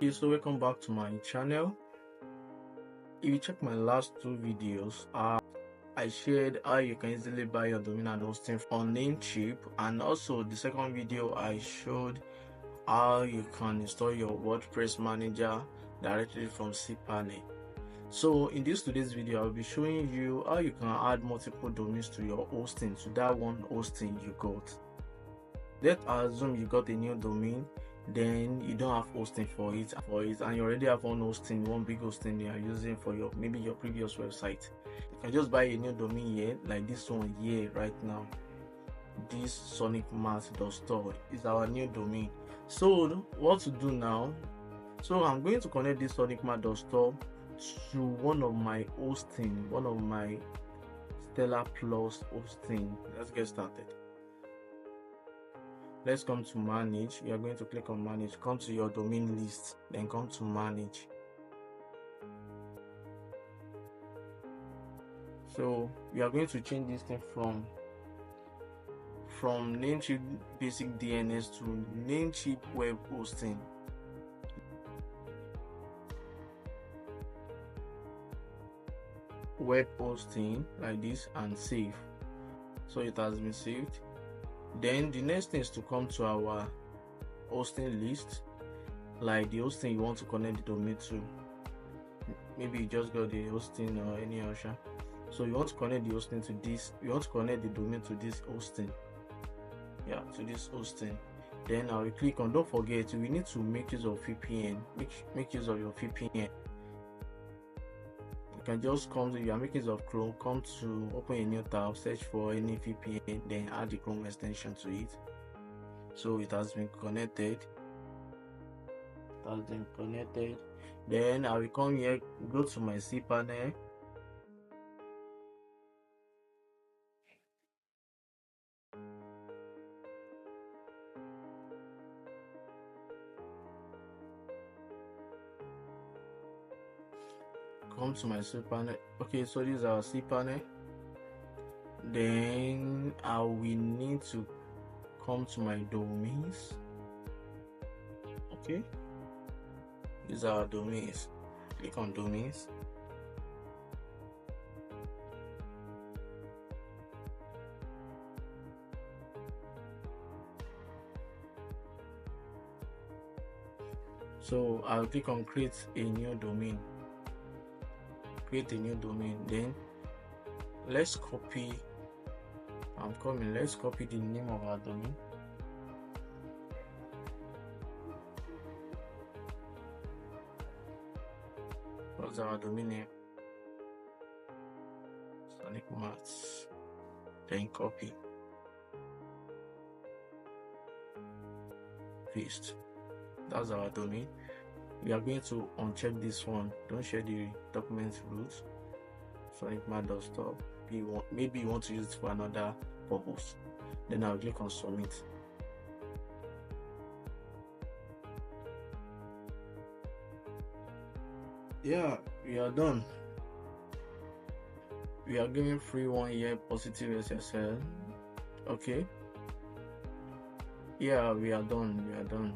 Okay, so welcome back to my channel. If you check my last two videos, I shared how you can easily buy your domain and hosting on Namecheap, and also the second video I showed how you can install your WordPress manager directly from cPanel. So in today's video, I'll be showing you how you can add multiple domains to your hosting, to that one hosting you got. Let's assume you got a new domain, then you don't have hosting for it, and you already have one big hosting you are using for your previous website. You can just buy a new domain here, like this one here right now. This sonicmat.store is our new domain. So what to do now? So I'm going to connect this sonicmat.store to one of my Stellar Plus hosting. Let's get started. Let's come to manage. You are going to click on manage, come to your domain list, then come to manage. So we are going to change this thing from Namecheap basic DNS to Namecheap web hosting. Web hosting like this, and save. So it has been saved. Then the next thing is to come to our hosting list, like the hosting you want to connect the domain to. Maybe you just got the hosting or any other. So you want to connect the hosting to this, you want to connect the domain to this hosting. Yeah, to this hosting. Then I will click on, don't forget, we need to make use of VPN. Make use of your VPN. You can just come to, you are making use of Chrome, come to open a new tab, search for any VPN, then add the Chrome extension to it. So it has been connected. Then I will come here, go to my cPanel. Come to my cPanel. Okay, so this is our cPanel. Then I will need to come to my domains. Okay, these are our domains. Click on domains. So I'll click on create a new domain. Then let's copy. Let's copy the name of our domain. What's our domain name? Sonicmat. Then copy, paste. That's our domain. We are going to uncheck this one. Don't share the document root. Sonicmat.store. Maybe you want to use it for another purpose. Then I'll click on submit. Yeah, we are done. We are giving free 1 year positive SSL. Okay. Yeah, we are done.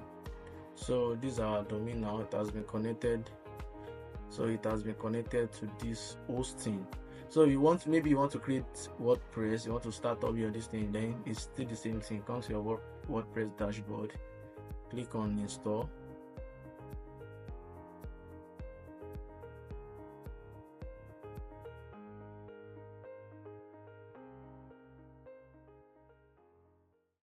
So this is our domain now. It has been connected. So it has been connected to this hosting. So maybe you want to create WordPress, you want to start up your this thing, then it's still the same thing. Come to your WordPress dashboard, click on install.